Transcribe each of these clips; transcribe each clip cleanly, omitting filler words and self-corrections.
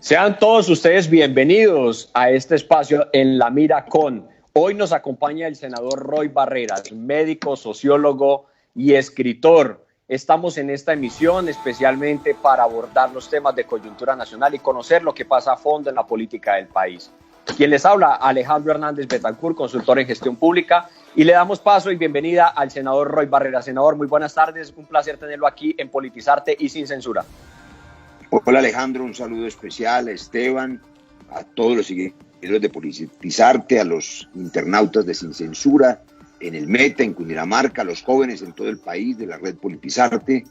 Sean todos ustedes bienvenidos a este espacio en La Mira con. Hoy nos acompaña el senador Roy Barreras, médico, sociólogo y escritor. Estamos en esta emisión especialmente para abordar los temas de coyuntura nacional y conocer lo que pasa a fondo en la política del país. Quien les habla, Alejandro Hernández Betancourt, consultor en gestión pública, y le damos paso y bienvenida al senador Roy Barreras. Senador, muy buenas tardes, un placer tenerlo aquí en Politizarte y Sin Censura. Hola Alejandro, un saludo especial a Esteban, a todos los seguidores de Politizarte, a los internautas de Sin Censura, en el Meta, en Cundinamarca, a los jóvenes en todo el país de la red Politizarte.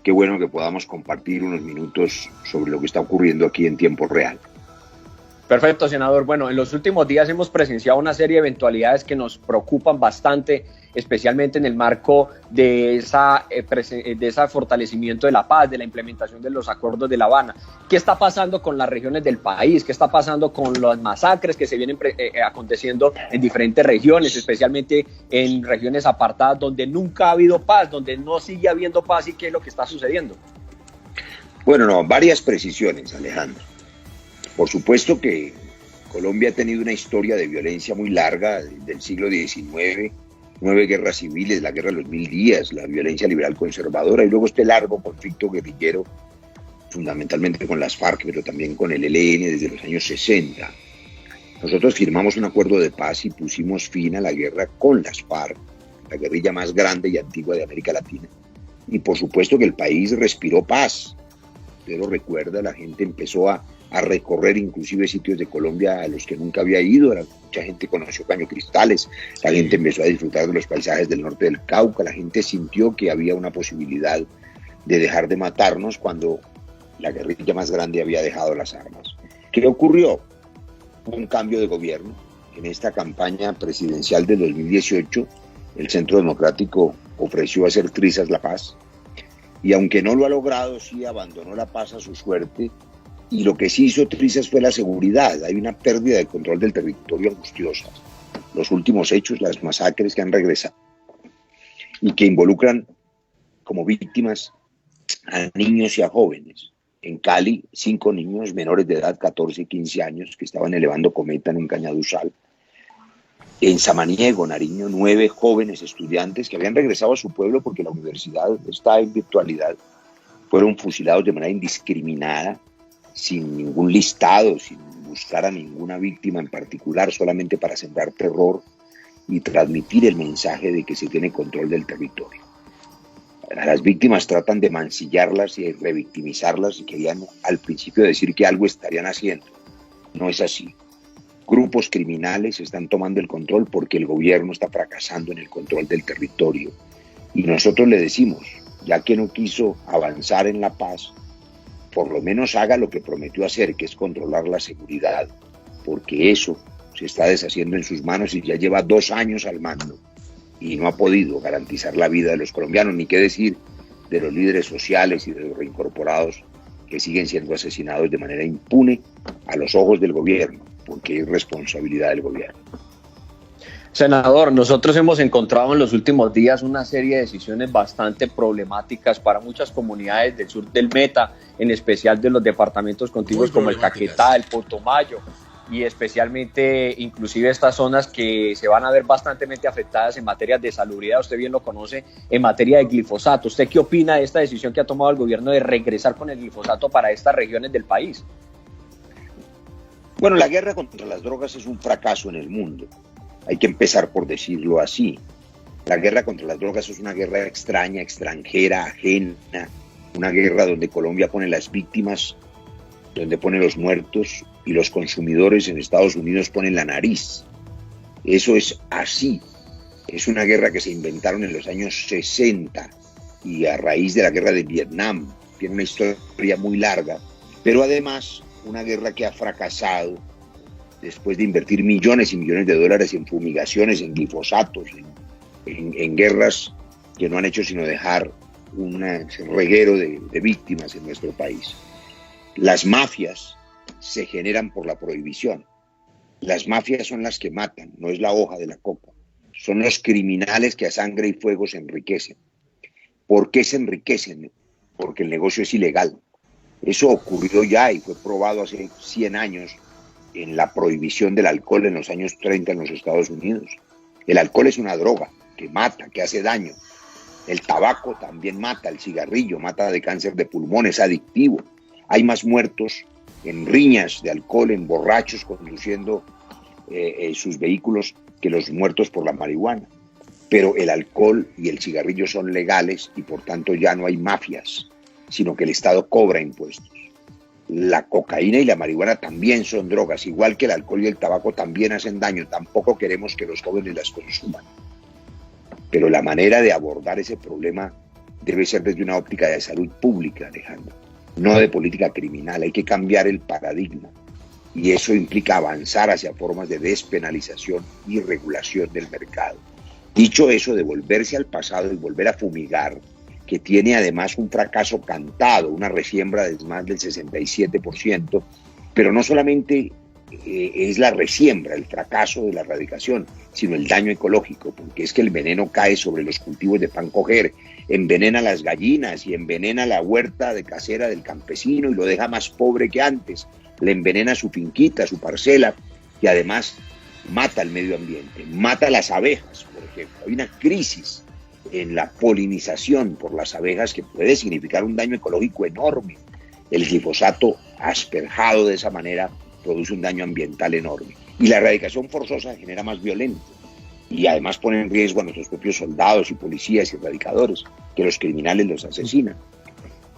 Qué bueno que podamos compartir unos minutos sobre lo que está ocurriendo aquí en tiempo real. Perfecto, senador. Bueno, en los últimos días hemos presenciado una serie de eventualidades que nos preocupan bastante, especialmente en el marco de ese fortalecimiento de la paz, de la implementación de los acuerdos de La Habana. ¿Qué está pasando con las regiones del país? ¿Qué está pasando con las masacres que se vienen aconteciendo en diferentes regiones, especialmente en regiones apartadas donde nunca ha habido paz, donde no sigue habiendo paz? ¿Y qué es lo que está sucediendo? Bueno, varias precisiones, Alejandro. Por supuesto que Colombia ha tenido una historia de violencia muy larga del siglo XIX, 9 guerras civiles, la guerra de los 1000 días, la violencia liberal conservadora y luego este largo conflicto guerrillero, fundamentalmente con las FARC, pero también con el ELN desde los años 60. Nosotros firmamos un acuerdo de paz y pusimos fin a la guerra con las FARC, la guerrilla más grande y antigua de América Latina. Y por supuesto que el país respiró paz. Usted lo recuerda, la gente empezó a recorrer inclusive sitios de Colombia a los que nunca había ido. Mucha gente conoció Caño Cristales, la gente empezó a disfrutar de los paisajes del norte del Cauca, la gente sintió que había una posibilidad de dejar de matarnos cuando la guerrilla más grande había dejado las armas. ¿Qué ocurrió? Hubo un cambio de gobierno. En esta campaña presidencial de 2018, el Centro Democrático ofreció hacer trizas la paz, y aunque no lo ha logrado, sí abandonó la paz a su suerte. Y lo que sí hizo trizas fue la seguridad. Hay una pérdida de control del territorio angustiosa. Los últimos hechos, las masacres que han regresado y que involucran como víctimas a niños y a jóvenes. En Cali, 5 niños menores de edad, 14 y 15 años, que estaban elevando cometa en un cañaduzal. En Samaniego, Nariño, 9 jóvenes estudiantes que habían regresado a su pueblo porque la universidad está en virtualidad, fueron fusilados de manera indiscriminada, sin ningún listado, sin buscar a ninguna víctima en particular, solamente para sembrar terror y transmitir el mensaje de que se tiene control del territorio. A las víctimas tratan de mancillarlas y revictimizarlas, y querían al principio decir que algo estarían haciendo. No es así. Grupos criminales están tomando el control porque el gobierno está fracasando en el control del territorio. Y nosotros le decimos, ya que no quiso avanzar en la paz, por lo menos haga lo que prometió hacer, que es controlar la seguridad, porque eso se está deshaciendo en sus manos y ya lleva 2 años al mando y no ha podido garantizar la vida de los colombianos, ni qué decir de los líderes sociales y de los reincorporados que siguen siendo asesinados de manera impune a los ojos del gobierno, porque es responsabilidad del gobierno. Senador, nosotros hemos encontrado en los últimos días una serie de decisiones bastante problemáticas para muchas comunidades del sur del Meta, en especial de los departamentos contiguos como el Caquetá, el Putumayo, y especialmente inclusive estas zonas que se van a ver bastante afectadas en materia de salubridad. Usted bien lo conoce, en materia de glifosato. ¿Usted qué opina de esta decisión que ha tomado el gobierno de regresar con el glifosato para estas regiones del país? Bueno, la guerra contra las drogas es un fracaso en el mundo. Hay que empezar por decirlo así. La guerra contra las drogas es una guerra extraña, extranjera, ajena, una guerra donde Colombia pone las víctimas, donde pone los muertos, y los consumidores en Estados Unidos ponen la nariz. Eso es así. Es una guerra que se inventaron en los años 60 y a raíz de la guerra de Vietnam. Tiene una historia muy larga, pero además una guerra que ha fracasado después de invertir millones y millones de dólares en fumigaciones, en glifosatos, en guerras que no han hecho sino dejar un reguero de víctimas en nuestro país. Las mafias se generan por la prohibición. Las mafias son las que matan, no es la hoja de la coca. Son los criminales que a sangre y fuego se enriquecen. ¿Por qué se enriquecen? Porque el negocio es ilegal. Eso ocurrió ya y fue probado hace 100 años en la prohibición del alcohol en los años 30 en los Estados Unidos. El alcohol es una droga que mata, que hace daño. El tabaco también mata, el cigarrillo mata de cáncer de pulmón, es adictivo. Hay más muertos en riñas de alcohol, en borrachos conduciendo sus vehículos que los muertos por la marihuana. Pero el alcohol y el cigarrillo son legales y por tanto ya no hay mafias, sino que el Estado cobra impuestos. La cocaína y la marihuana también son drogas, igual que el alcohol y el tabaco también hacen daño. Tampoco queremos que los jóvenes las consuman. Pero la manera de abordar ese problema debe ser desde una óptica de salud pública, Alejandro, no de política criminal. Hay que cambiar el paradigma y eso implica avanzar hacia formas de despenalización y regulación del mercado. Dicho eso, de volverse al pasado y volver a fumigar, que tiene además un fracaso cantado, una resiembra de más del 67%, pero no solamente es la resiembra, el fracaso de la erradicación, sino el daño ecológico, porque es que el veneno cae sobre los cultivos de pan coger, envenena las gallinas y envenena la huerta de casera del campesino y lo deja más pobre que antes, le envenena su finquita, su parcela y además mata al medio ambiente, mata a las abejas, por ejemplo. Hay una crisis en la polinización por las abejas que puede significar un daño ecológico enorme. El glifosato asperjado de esa manera produce un daño ambiental enorme. Y la erradicación forzosa genera más violencia y además pone en riesgo a nuestros propios soldados y policías y erradicadores, que los criminales los asesinan.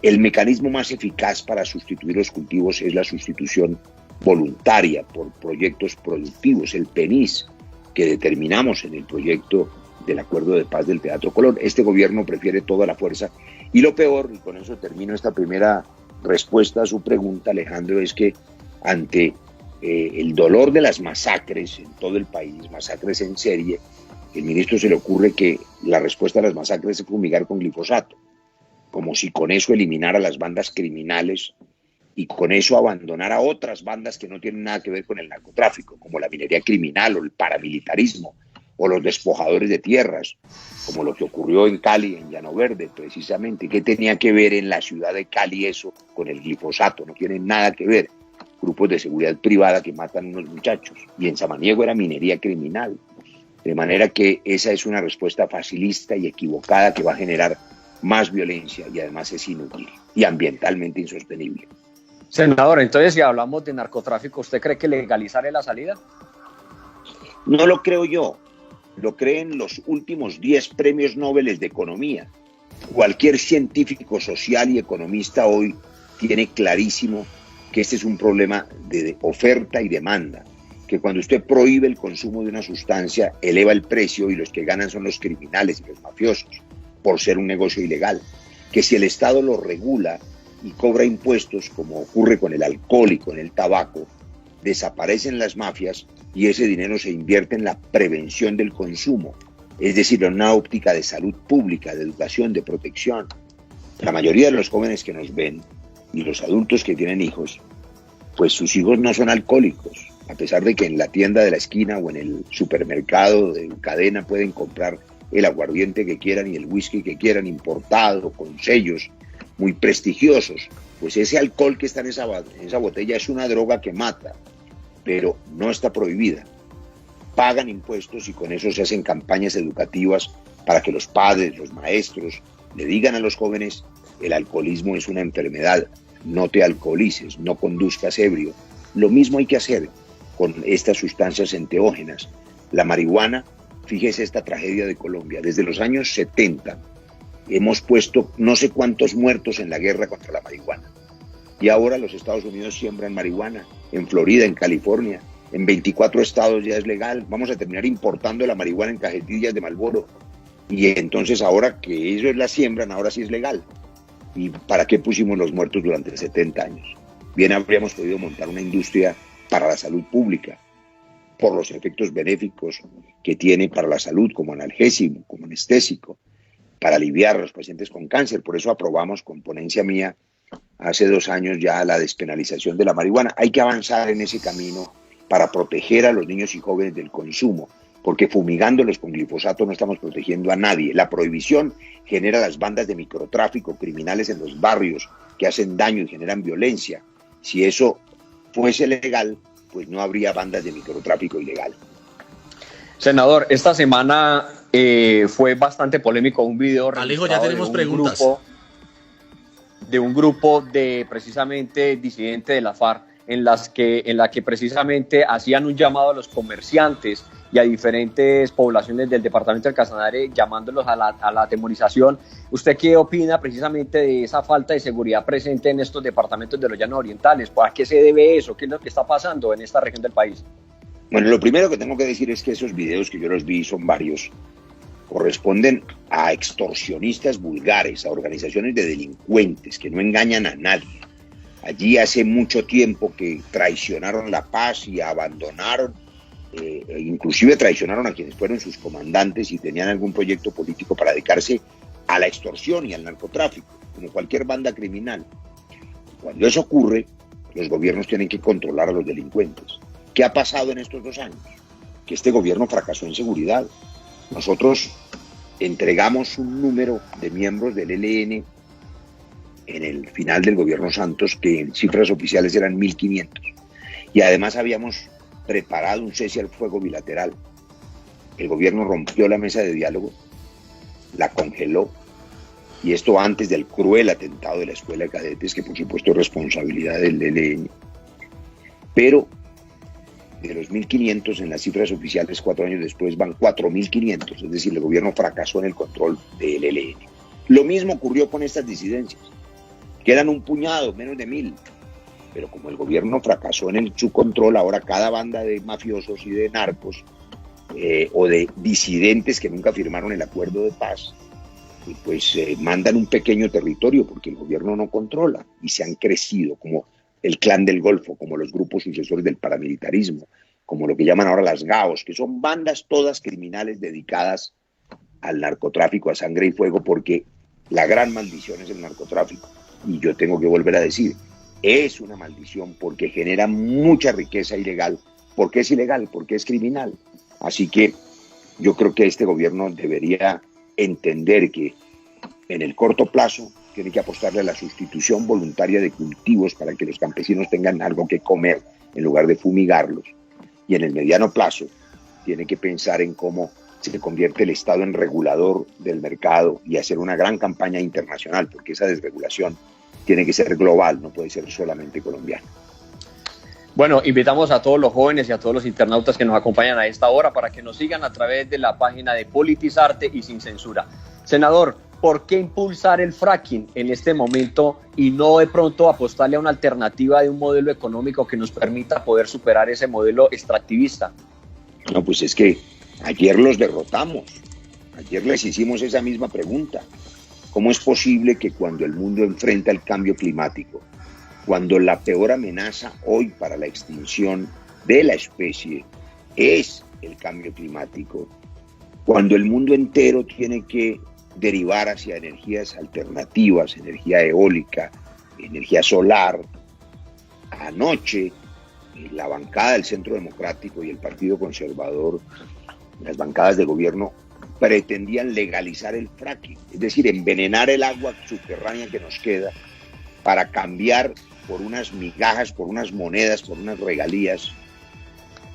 El mecanismo más eficaz para sustituir los cultivos es la sustitución voluntaria por proyectos productivos, el PENIS, que determinamos en el proyecto del Acuerdo de Paz del Teatro Colón. Este gobierno prefiere toda la fuerza. Y lo peor, y con eso termino esta primera respuesta a su pregunta, Alejandro, es que ante el dolor de las masacres en todo el país, masacres en serie, el ministro se le ocurre que la respuesta a las masacres es fumigar con glifosato, como si con eso eliminara las bandas criminales y con eso abandonar a otras bandas que no tienen nada que ver con el narcotráfico, como la minería criminal o el paramilitarismo, o los despojadores de tierras, como lo que ocurrió en Cali, en Llano Verde, precisamente. ¿Qué tenía que ver en la ciudad de Cali eso con el glifosato? No tiene nada que ver. Grupos de seguridad privada que matan a unos muchachos. Y en Samaniego era minería criminal. De manera que esa es una respuesta facilista y equivocada que va a generar más violencia y además es inútil y ambientalmente insostenible. Senador, entonces si hablamos de narcotráfico, ¿usted cree que legalizar es la salida? No lo creo yo. Lo creen los últimos 10 premios Nobel de Economía. Cualquier científico social y economista hoy tiene clarísimo que este es un problema de oferta y demanda, que cuando usted prohíbe el consumo de una sustancia, eleva el precio y los que ganan son los criminales y los mafiosos, por ser un negocio ilegal. Que si el Estado lo regula y cobra impuestos, como ocurre con el alcohol y con el tabaco, desaparecen las mafias y ese dinero se invierte en la prevención del consumo, es decir, en una óptica de salud pública, de educación, de protección. La mayoría de los jóvenes que nos ven y los adultos que tienen hijos, pues sus hijos no son alcohólicos, a pesar de que en la tienda de la esquina o en el supermercado de cadena pueden comprar el aguardiente que quieran y el whisky que quieran, importado, con sellos muy prestigiosos. Pues ese alcohol que está en esa botella es una droga que mata, pero no está prohibida. Pagan impuestos y con eso se hacen campañas educativas para que los padres, los maestros, le digan a los jóvenes: el alcoholismo es una enfermedad, no te alcoholices, no conduzcas ebrio. Lo mismo hay que hacer con estas sustancias enteógenas. La marihuana, fíjese esta tragedia de Colombia, desde los años 70 hemos puesto no sé cuántos muertos en la guerra contra la marihuana. Y ahora los Estados Unidos siembran marihuana, en Florida, en California, en 24 estados ya es legal. Vamos a terminar importando la marihuana en cajetillas de Marlboro. Y entonces ahora que ellos la siembran, ahora sí es legal. ¿Y para qué pusimos los muertos durante 70 años? Bien habríamos podido montar una industria para la salud pública, por los efectos benéficos que tiene para la salud como analgésico, como anestésico, para aliviar a los pacientes con cáncer. Por eso aprobamos con ponencia mía hace 2 años ya la despenalización de la marihuana. Hay que avanzar en ese camino para proteger a los niños y jóvenes del consumo, porque fumigándolos con glifosato no estamos protegiendo a nadie. La prohibición genera las bandas de microtráfico criminales en los barrios que hacen daño y generan violencia. Si eso fuese legal, pues no habría bandas de microtráfico ilegal. Senador, esta semana fue bastante polémico un video Alejo, ya tenemos preguntas. De un grupo de precisamente disidentes de la FARC en la que precisamente hacían un llamado a los comerciantes y a diferentes poblaciones del departamento del Casanare llamándolos a la atemorización. ¿Usted qué opina precisamente de esa falta de seguridad presente en estos departamentos de los Llanos Orientales? ¿A qué se debe eso? ¿Qué es lo que está pasando en esta región del país? Bueno, lo primero que tengo que decir es que esos videos que yo los vi, son varios, corresponden a extorsionistas vulgares, a organizaciones de delincuentes que no engañan a nadie. Allí hace mucho tiempo que traicionaron la paz y abandonaron, inclusive traicionaron a quienes fueron sus comandantes y tenían algún proyecto político para dedicarse a la extorsión y al narcotráfico, como cualquier banda criminal. Cuando eso ocurre, los gobiernos tienen que controlar a los delincuentes. ¿Qué ha pasado en estos 2 años? Que este gobierno fracasó en seguridad. Nosotros entregamos un número de miembros del ELN en el final del gobierno Santos que en cifras oficiales eran 1.500. Y además habíamos preparado un cese al fuego bilateral. El gobierno rompió la mesa de diálogo, la congeló, y esto antes del cruel atentado de la Escuela de Cadetes, que por supuesto es responsabilidad del ELN. Pero de los 1.500 en las cifras oficiales 4 años después van 4.500, es decir, el gobierno fracasó en el control del ELN. Lo mismo ocurrió con estas disidencias, que eran un puñado, menos de 1.000, pero como el gobierno fracasó en su control, ahora cada banda de mafiosos y de narcos o de disidentes que nunca firmaron el acuerdo de paz, pues mandan un pequeño territorio porque el gobierno no controla, y se han crecido como el Clan del Golfo, como los grupos sucesores del paramilitarismo, como lo que llaman ahora las GAOs, que son bandas todas criminales dedicadas al narcotráfico a sangre y fuego, porque la gran maldición es el narcotráfico. Y yo tengo que volver a decir, es una maldición porque genera mucha riqueza ilegal. ¿Por qué es ilegal? Porque es criminal. Así que yo creo que este gobierno debería entender que en el corto plazo tiene que apostarle a la sustitución voluntaria de cultivos para que los campesinos tengan algo que comer en lugar de fumigarlos. Y en el mediano plazo tiene que pensar en cómo se convierte el Estado en regulador del mercado y hacer una gran campaña internacional, porque esa desregulación tiene que ser global, no puede ser solamente colombiana. Bueno, invitamos a todos los jóvenes y a todos los internautas que nos acompañan a esta hora para que nos sigan a través de la página de Politizarte y Sin Censura. Senador, ¿por qué impulsar el fracking en este momento y no de pronto apostarle a una alternativa de un modelo económico que nos permita poder superar ese modelo extractivista? No, pues es que ayer los derrotamos. Ayer les hicimos esa misma pregunta. ¿Cómo es posible que cuando el mundo enfrenta el cambio climático, cuando la peor amenaza hoy para la extinción de la especie es el cambio climático, cuando el mundo entero tiene que derivar hacia energías alternativas, energía eólica, energía solar, anoche la bancada del Centro Democrático y el Partido Conservador, las bancadas de gobierno, pretendían legalizar el fracking, es decir, envenenar el agua subterránea que nos queda para cambiar por unas migajas, por unas monedas, por unas regalías,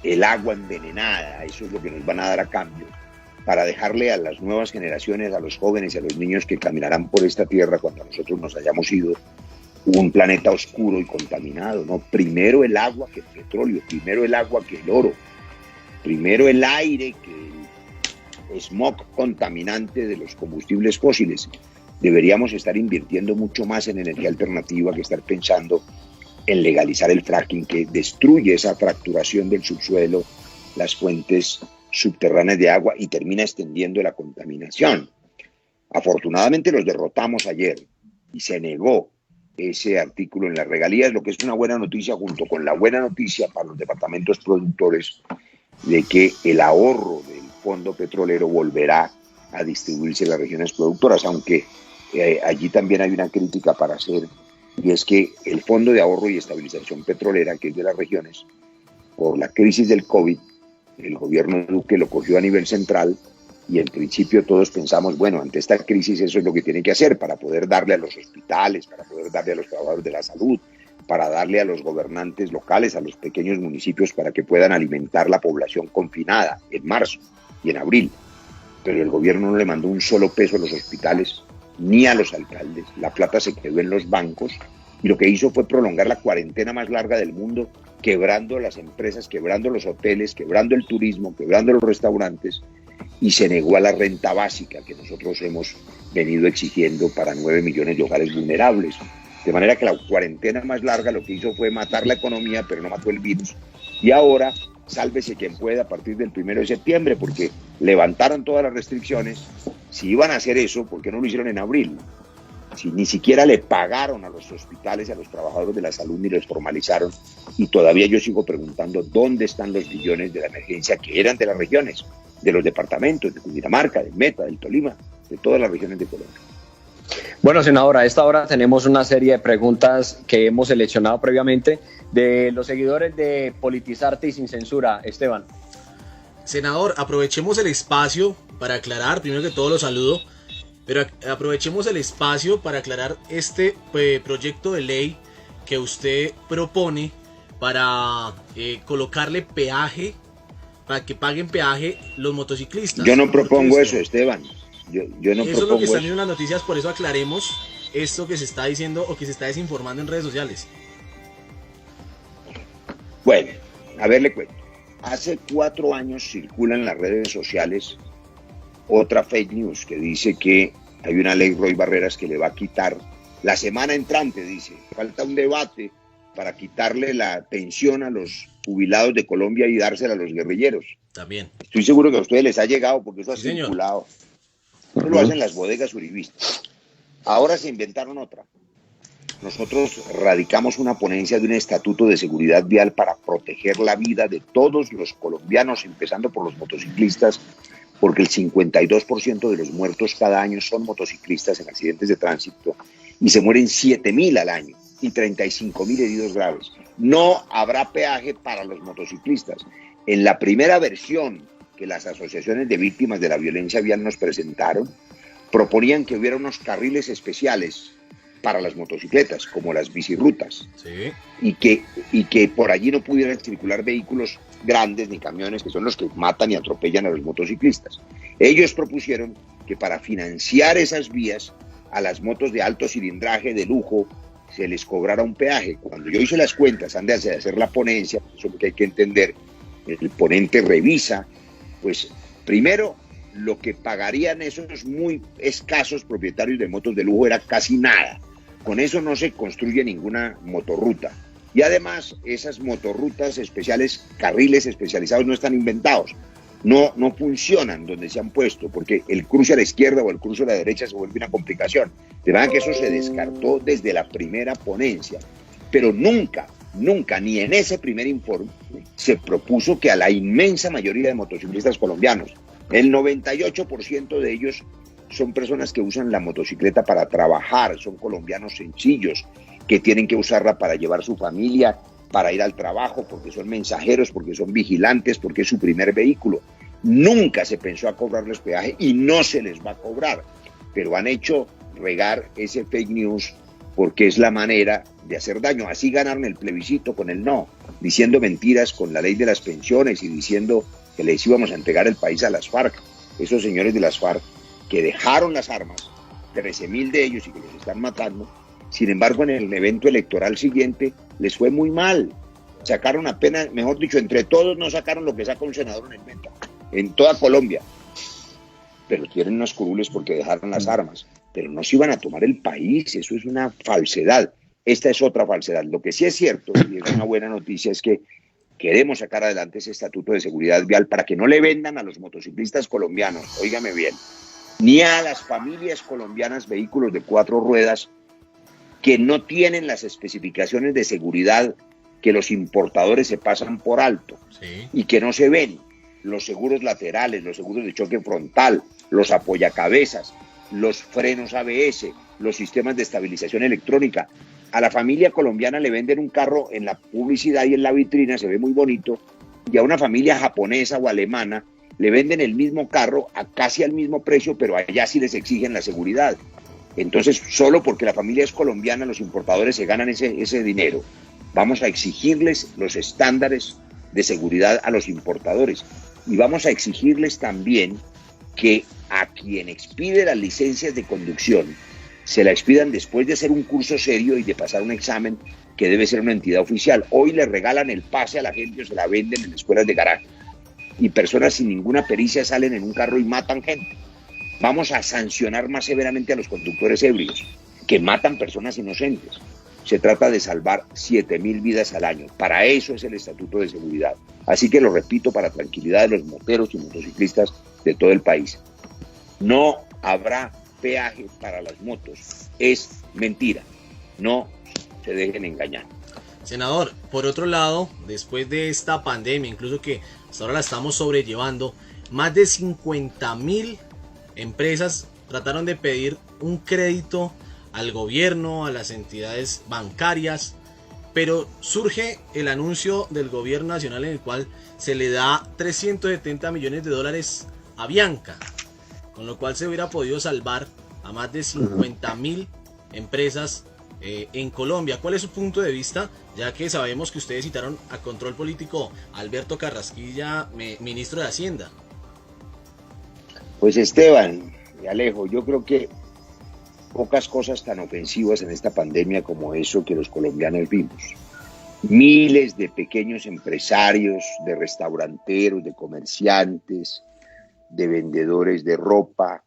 el agua envenenada. Eso es lo que nos van a dar a cambio, para dejarle a las nuevas generaciones, a los jóvenes y a los niños que caminarán por esta tierra cuando nosotros nos hayamos ido, un planeta oscuro y contaminado, ¿no? Primero el agua que el petróleo, primero el agua que el oro, primero el aire que el smog contaminante de los combustibles fósiles. Deberíamos estar invirtiendo mucho más en energía alternativa que estar pensando en legalizar el fracking, que destruye esa fracturación del subsuelo, las fuentes subterráneas de agua, y termina extendiendo la contaminación. Afortunadamente los derrotamos ayer y se negó ese artículo en las regalías, lo que es una buena noticia, junto con la buena noticia para los departamentos productores de que el ahorro del fondo petrolero volverá a distribuirse en las regiones productoras, aunque allí también hay una crítica para hacer, y es que el Fondo de Ahorro y Estabilización Petrolera, que es de las regiones, por la crisis del COVID, el gobierno de Duque lo cogió a nivel central y en principio todos pensamos, bueno, ante esta crisis eso es lo que tienen que hacer para poder darle a los hospitales, para poder darle a los trabajadores de la salud, para darle a los gobernantes locales, a los pequeños municipios, para que puedan alimentar la población confinada en marzo y en abril. Pero el gobierno no le mandó un solo peso a los hospitales ni a los alcaldes. La plata se quedó en los bancos y lo que hizo fue prolongar la cuarentena más larga del mundo, quebrando las empresas, quebrando los hoteles, quebrando el turismo, quebrando los restaurantes, y se negó a la renta básica que nosotros hemos venido exigiendo para 9 millones de hogares vulnerables. De manera que la cuarentena más larga lo que hizo fue matar la economía, pero no mató el virus. Y ahora, sálvese quien pueda a partir del 1 de septiembre, porque levantaron todas las restricciones. Si iban a hacer eso, ¿por qué no lo hicieron en abril? Si ni siquiera le pagaron a los hospitales y a los trabajadores de la salud, ni los formalizaron. Y todavía yo sigo preguntando dónde están los billones de la emergencia que eran de las regiones, de los departamentos, de Cundinamarca, del Meta, del Tolima, de todas las regiones de Colombia. Bueno, senador, a esta hora tenemos una serie de preguntas que hemos seleccionado previamente de los seguidores de Politizarte y Sin Censura. Esteban. Senador, aprovechemos el espacio para aclarar, primero que todo lo saludo, pero aprovechemos el espacio para aclarar este proyecto de ley que usted propone para colocarle peaje, para que paguen peaje los motociclistas. Yo no propongo eso, Esteban. Yo no eso es lo que están viendo en las noticias, por eso aclaremos esto que se está diciendo o que se está desinformando en redes sociales. Bueno, a ver, le cuento. Hace 4 años circula en las redes sociales otra fake news que dice que hay una ley Roy Barreras que le va a quitar la semana entrante, dice. Falta un debate para quitarle la pensión a los jubilados de Colombia y dársela a los guerrilleros. También. Estoy seguro que a ustedes les ha llegado porque eso ha circulado. Señor. Eso lo hacen las bodegas uribistas. Ahora se inventaron otra. Nosotros radicamos una ponencia de un estatuto de seguridad vial para proteger la vida de todos los colombianos, empezando por los motociclistas, porque el 52% de los muertos cada año son motociclistas en accidentes de tránsito y se mueren 7.000 al año y 35.000 heridos graves. No habrá peaje para los motociclistas. En la primera versión que las asociaciones de víctimas de la violencia vial nos presentaron, proponían que hubiera unos carriles especiales para las motocicletas, como las bicirrutas, sí, y que por allí no pudieran circular vehículos grandes ni camiones, que son los que matan y atropellan a los motociclistas. Ellos propusieron que para financiar esas vías, a las motos de alto cilindraje, de lujo, se les cobrara un peaje. Cuando yo hice las cuentas, antes de hacer la ponencia, eso es lo que hay que entender, el ponente revisa, pues primero, lo que pagarían esos muy escasos propietarios de motos de lujo era casi nada. Con eso no se construye ninguna motorruta. Y además, esas motorrutas especiales, carriles especializados no están inventados. No funcionan donde se han puesto, porque el cruce a la izquierda o el cruce a la derecha se vuelve una complicación. De verdad que eso se descartó desde la primera ponencia. Pero nunca, ni en ese primer informe, se propuso que a la inmensa mayoría de motociclistas colombianos, el 98% de ellos son personas que usan la motocicleta para trabajar, son colombianos sencillos, que tienen que usarla para llevar su familia, para ir al trabajo, porque son mensajeros, porque son vigilantes, porque es su primer vehículo. Nunca se pensó a cobrarles peaje y no se les va a cobrar, pero han hecho regar ese fake news porque es la manera de hacer daño. Así ganaron el plebiscito con el no, diciendo mentiras con la ley de las pensiones y diciendo que les íbamos a entregar el país a las FARC. Esos señores de las FARC que dejaron las armas, 13.000 de ellos, y que los están matando. Sin embargo, en el evento electoral siguiente les fue muy mal. Sacaron apenas, mejor dicho, entre todos no sacaron lo que saca un senador en el Meta, en toda Colombia. Pero tienen unos curules porque dejaron las armas. Pero no se iban a tomar el país, eso es una falsedad. Esta es otra falsedad. Lo que sí es cierto, y es una buena noticia, es que queremos sacar adelante ese estatuto de seguridad vial para que no le vendan a los motociclistas colombianos, óigame bien, ni a las familias colombianas vehículos de 4 ruedas que no tienen las especificaciones de seguridad que los importadores se pasan por alto, sí, y que no se ven. Los seguros laterales, los seguros de choque frontal, los apoyacabezas, los frenos ABS, los sistemas de estabilización electrónica. A la familia colombiana le venden un carro en la publicidad y en la vitrina, se ve muy bonito, y a una familia japonesa o alemana le venden el mismo carro a casi al mismo precio, pero allá sí les exigen la seguridad. Entonces, solo porque la familia es colombiana, los importadores se ganan ese dinero. Vamos a exigirles los estándares de seguridad a los importadores y vamos a exigirles también que a quien expide las licencias de conducción se la expidan después de hacer un curso serio y de pasar un examen que debe ser una entidad oficial. Hoy le regalan el pase a la gente o se la venden en escuelas de garaje y personas sin ninguna pericia salen en un carro y matan gente. Vamos a sancionar más severamente a los conductores ebrios que matan personas inocentes. Se trata de salvar 7.000 vidas al año. Para eso es el Estatuto de Seguridad. Así que lo repito para tranquilidad de los moteros y motociclistas de todo el país. No habrá peaje para las motos. Es mentira. No se dejen engañar. Senador, por otro lado, después de esta pandemia, incluso que hasta ahora la estamos sobrellevando, más de 50.000 empresas trataron de pedir un crédito al gobierno, a las entidades bancarias, pero surge el anuncio del gobierno nacional en el cual se le da 370 millones de dólares a Bianca, con lo cual se hubiera podido salvar a más de 50.000 empresas en Colombia. ¿Cuál es su punto de vista? Ya que sabemos que ustedes citaron a control político a Alberto Carrasquilla, ministro de Hacienda. Pues Esteban y Alejo, yo creo que pocas cosas tan ofensivas en esta pandemia como eso que los colombianos vimos. Miles de pequeños empresarios, de restauranteros, de comerciantes, de vendedores de ropa,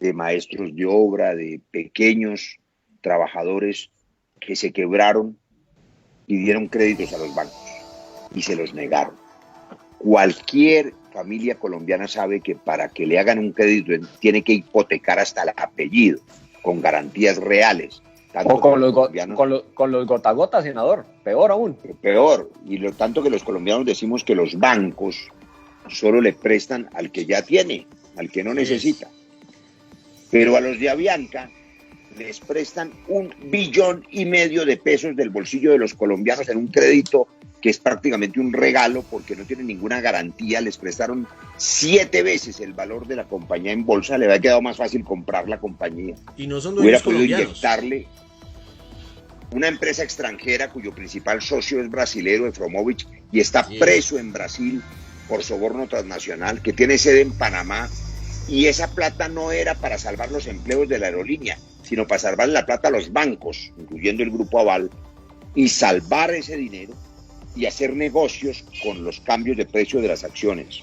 de maestros de obra, de pequeños trabajadores que se quebraron, pidieron créditos a los bancos y se los negaron. Cualquier familia colombiana sabe que para que le hagan un crédito tiene que hipotecar hasta el apellido, con garantías reales. O con los gota a gota, senador, peor aún. Peor, y lo tanto que los colombianos decimos que los bancos solo le prestan al que ya tiene, al que no necesita. Pero a los de Avianca les prestan 1,5 billones de pesos del bolsillo de los colombianos en un crédito que es prácticamente un regalo porque no tienen ninguna garantía. Les prestaron 7 veces el valor de la compañía en bolsa. Le había quedado más fácil comprar la compañía. Y no son dueños hubiera podido colombianos. Inyectarle una empresa extranjera cuyo principal socio es brasilero, Efromovich, y está preso en Brasil por soborno transnacional, que tiene sede en Panamá, y esa plata no era para salvar los empleos de la aerolínea, sino para salvar la plata a los bancos, incluyendo el Grupo Aval, y salvar ese dinero y hacer negocios con los cambios de precio de las acciones.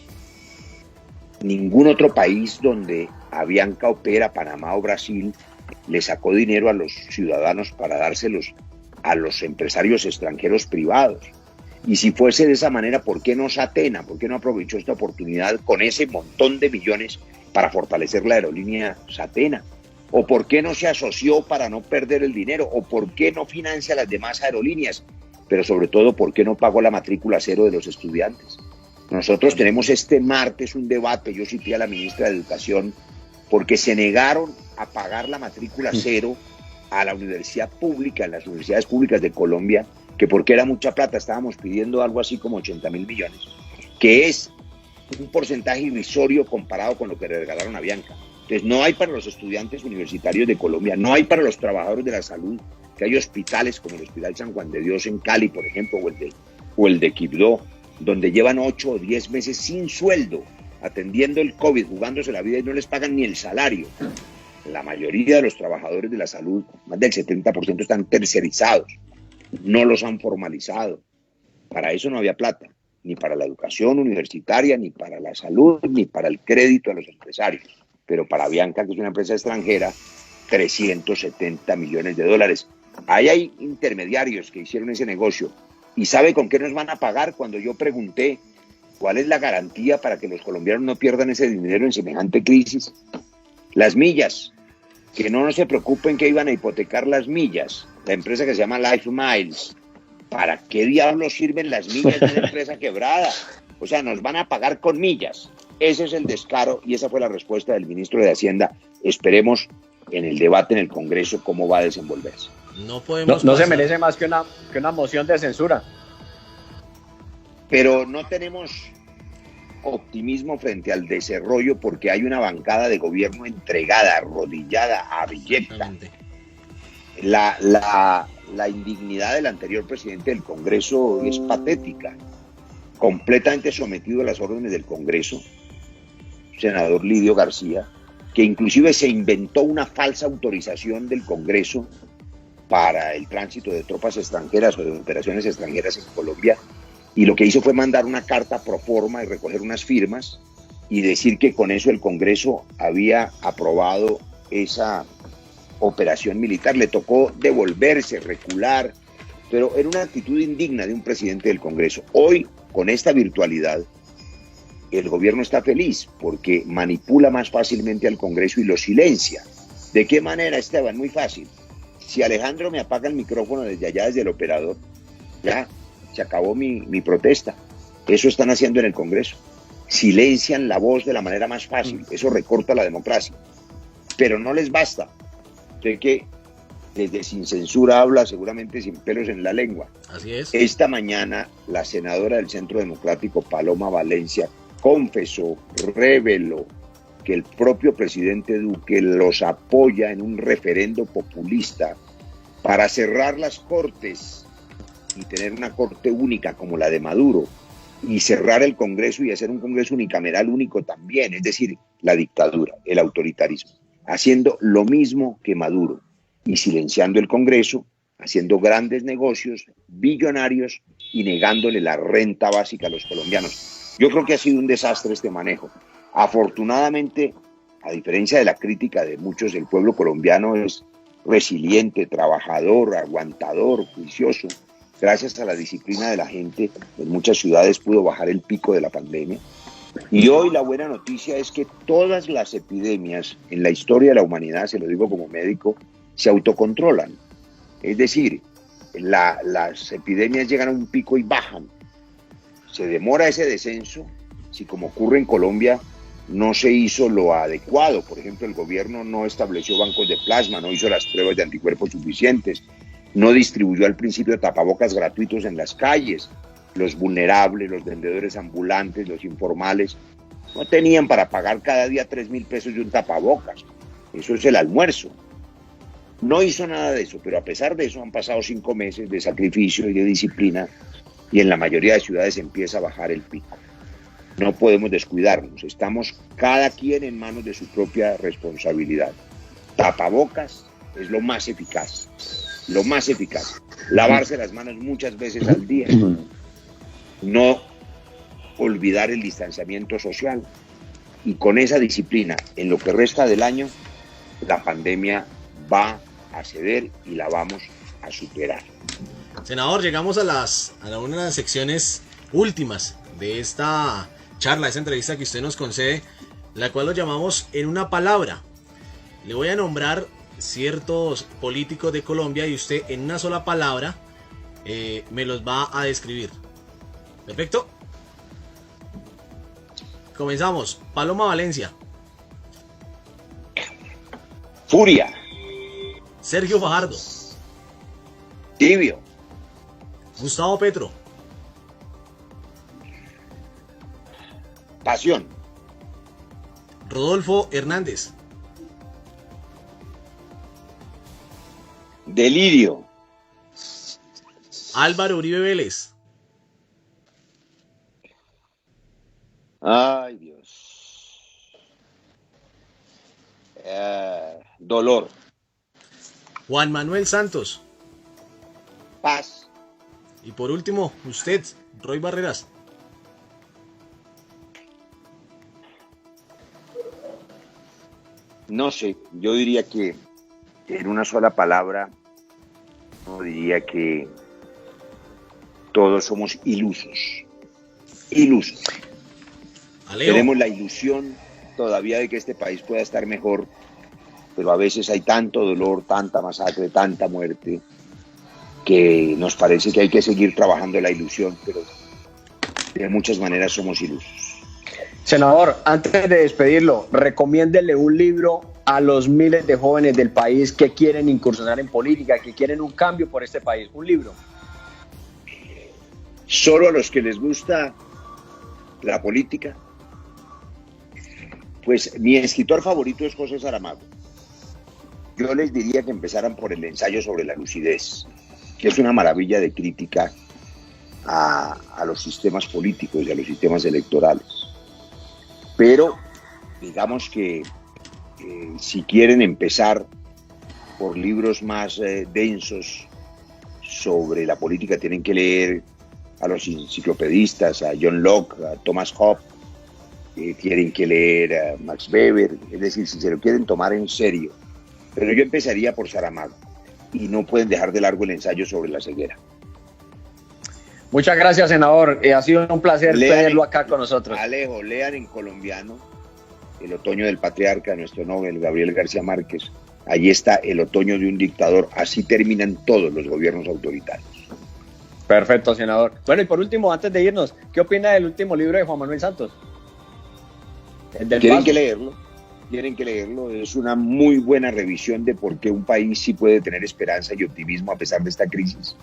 Ningún otro país donde Avianca opera, Panamá o Brasil, le sacó dinero a los ciudadanos para dárselos a los empresarios extranjeros privados. Y si fuese de esa manera, ¿por qué no Satena? ¿Por qué no aprovechó esta oportunidad con ese montón de millones para fortalecer la aerolínea Satena? ¿O por qué no se asoció para no perder el dinero? ¿O por qué no financia las demás aerolíneas? Pero sobre todo, ¿por qué no pagó la matrícula cero de los estudiantes? Nosotros tenemos este martes un debate, yo cité a la ministra de Educación, porque se negaron a pagar la matrícula cero a la universidad pública, en las universidades públicas de Colombia, que porque era mucha plata, estábamos pidiendo algo así como 80.000 millones, que es un porcentaje irrisorio comparado con lo que le regalaron a Bianca. Entonces no hay para los estudiantes universitarios de Colombia, no hay para los trabajadores de la salud, que hay hospitales como el Hospital San Juan de Dios en Cali, por ejemplo, o el de Quibdó, donde llevan 8 o 10 meses sin sueldo, atendiendo el COVID, jugándose la vida y no les pagan ni el salario. La mayoría de los trabajadores de la salud, más del 70%, están tercerizados, no los han formalizado. Para eso no había plata, ni para la educación universitaria, ni para la salud, ni para el crédito a los empresarios. Pero para Bianca, que es una empresa extranjera, 370 millones de dólares. Ahí hay intermediarios que hicieron ese negocio. ¿Y sabe con qué nos van a pagar? Cuando yo pregunté cuál es la garantía para que los colombianos no pierdan ese dinero en semejante crisis, las millas, que no se preocupen que iban a hipotecar las millas, la empresa que se llama Life Miles. ¿Para qué diablos sirven las millas de una empresa quebrada? O sea, nos van a pagar con millas. Ese es el descaro y esa fue la respuesta del ministro de Hacienda. Esperemos en el debate en el Congreso cómo va a desenvolverse. No se merece más que una moción de censura. Pero no tenemos optimismo frente al desarrollo porque hay una bancada de gobierno entregada, arrodillada, abyecta. La indignidad del anterior presidente del Congreso es patética, completamente sometido a las órdenes del Congreso, senador Lidio García, que inclusive se inventó una falsa autorización del Congreso para el tránsito de tropas extranjeras o de operaciones extranjeras en Colombia, y lo que hizo fue mandar una carta pro forma y recoger unas firmas y decir que con eso el Congreso había aprobado esa operación militar. Le tocó devolverse, recular, pero era una actitud indigna de un presidente del Congreso. Hoy, con esta virtualidad, el gobierno está feliz porque manipula más fácilmente al Congreso y lo silencia. ¿De qué manera, Esteban? Muy fácil. Si Alejandro me apaga el micrófono desde allá, desde el operador, ya se acabó mi protesta. Eso están haciendo en el Congreso. Silencian la voz de la manera más fácil. Eso recorta la democracia. Pero no les basta. Sé que desde Sin Censura habla seguramente sin pelos en la lengua. Así es. Esta mañana la senadora del Centro Democrático, Paloma Valencia, confesó, reveló que el propio presidente Duque los apoya en un referendo populista para cerrar las cortes y tener una corte única como la de Maduro y cerrar el Congreso y hacer un Congreso unicameral único también, es decir, la dictadura, el autoritarismo, haciendo lo mismo que Maduro y silenciando el Congreso, haciendo grandes negocios billonarios y negándole la renta básica a los colombianos. Yo creo que ha sido un desastre este manejo. Afortunadamente, a diferencia de la crítica de muchos, el pueblo colombiano es resiliente, trabajador, aguantador, juicioso. Gracias a la disciplina de la gente, en muchas ciudades pudo bajar el pico de la pandemia. Y hoy la buena noticia es que todas las epidemias en la historia de la humanidad, se lo digo como médico, se autocontrolan. Es decir, las epidemias llegan a un pico y bajan. Se demora ese descenso si, como ocurre en Colombia, no se hizo lo adecuado. Por ejemplo, el gobierno no estableció bancos de plasma, no hizo las pruebas de anticuerpos suficientes, no distribuyó al principio tapabocas gratuitos en las calles. Los vulnerables, los vendedores ambulantes, los informales, no tenían para pagar cada día 3.000 pesos de un tapabocas. Eso es el almuerzo. No hizo nada de eso, pero a pesar de eso han pasado 5 meses de sacrificio y de disciplina y en la mayoría de ciudades empieza a bajar el pico. No podemos descuidarnos, estamos cada quien en manos de su propia responsabilidad. Tapabocas es lo más eficaz, lo más eficaz. Lavarse las manos muchas veces al día. No olvidar el distanciamiento social. Y con esa disciplina, en lo que resta del año, la pandemia va a ceder y la vamos a superar. Senador, llegamos a una de las secciones últimas de esta charla, esta entrevista que usted nos concede, la cual lo llamamos En una palabra. Le voy a nombrar ciertos políticos de Colombia y usted en una sola palabra me los va a describir. ¿Perfecto? Comenzamos. Paloma Valencia. Furia. Sergio Fajardo. Tibio. Gustavo Petro. Pasión. Rodolfo Hernández. Delirio. Álvaro Uribe Vélez. Ay, Dios. Dolor. Juan Manuel Santos. Paz. Y por último, usted, Roy Barreras. No sé, yo diría que en una sola palabra, no diría que todos somos ilusos. Ilusos. Aleo. Tenemos la ilusión todavía de que este país pueda estar mejor, pero a veces hay tanto dolor, tanta masacre, tanta muerte, que nos parece que hay que seguir trabajando la ilusión, pero de muchas maneras somos ilusos. Senador, antes de despedirlo, recomiéndele un libro a los miles de jóvenes del país que quieren incursionar en política, que quieren un cambio por este país. Un libro. Solo a los que les gusta la política, Pues mi escritor favorito es José Saramago. Yo les diría que empezaran por el ensayo sobre la lucidez, que es una maravilla de crítica a los sistemas políticos y a los sistemas electorales. Pero digamos que si quieren empezar por libros más densos sobre la política, tienen que leer a los enciclopedistas, a John Locke, a Thomas Hobbes, tienen que leer a Max Weber, es decir, si se lo quieren tomar en serio. Pero yo empezaría por Saramago y no pueden dejar de largo el ensayo sobre la ceguera. Muchas gracias, senador. Ha sido un placer tenerlo acá con nosotros. Alejo, lean en colombiano El otoño del patriarca, nuestro Nobel, Gabriel García Márquez. Allí está el otoño de un dictador. Así terminan todos los gobiernos autoritarios. Perfecto, senador. Bueno, y por último, antes de irnos, ¿qué opina del último libro de Juan Manuel Santos? Tienen que leerlo. Tienen que leerlo. Es una muy buena revisión de por qué un país sí puede tener esperanza y optimismo a pesar de esta crisis.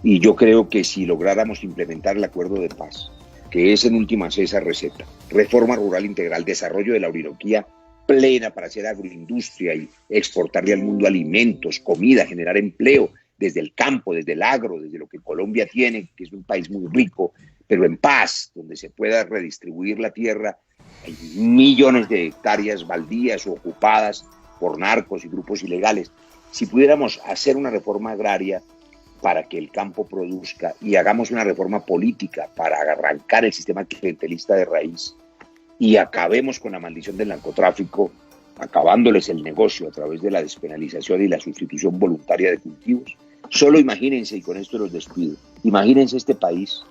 Y yo creo que si lográramos implementar el acuerdo de paz, que es en últimas esa receta, reforma rural integral, desarrollo de la Orinoquía plena para hacer agroindustria y exportarle al mundo alimentos, comida, generar empleo desde el campo, desde el agro, desde lo que Colombia tiene, que es un país muy rico, pero en paz, donde se pueda redistribuir la tierra. Hay millones de hectáreas baldías o ocupadas por narcos y grupos ilegales. Si pudiéramos hacer una reforma agraria para que el campo produzca y hagamos una reforma política para arrancar el sistema clientelista de raíz y acabemos con la maldición del narcotráfico, acabándoles el negocio a través de la despenalización y la sustitución voluntaria de cultivos. Solo imagínense, y con esto los despido, imagínense este país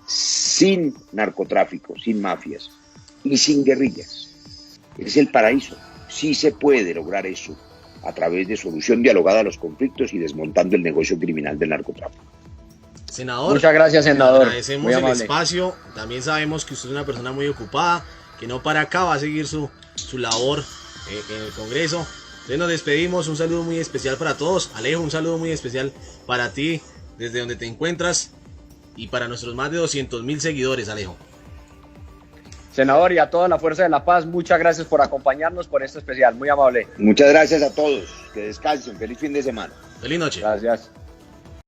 sin narcotráfico, sin mafias y sin guerrillas. Es el paraíso. Sí se puede lograr eso a través de solución dialogada a los conflictos y desmontando el negocio criminal del narcotráfico. Senador, muchas gracias, senador. Agradecemos el espacio. También sabemos que usted es una persona muy ocupada, que no para acá, va a seguir su labor en el Congreso. Entonces nos despedimos. Un saludo muy especial para todos. Alejo, un saludo muy especial para ti desde donde te encuentras y para nuestros más de 200.000 seguidores, Alejo. Senador, y a toda la Fuerza de la Paz, muchas gracias por acompañarnos por este especial. Muy amable. Muchas gracias a todos. Que descansen. Feliz fin de semana. Feliz noche. Gracias.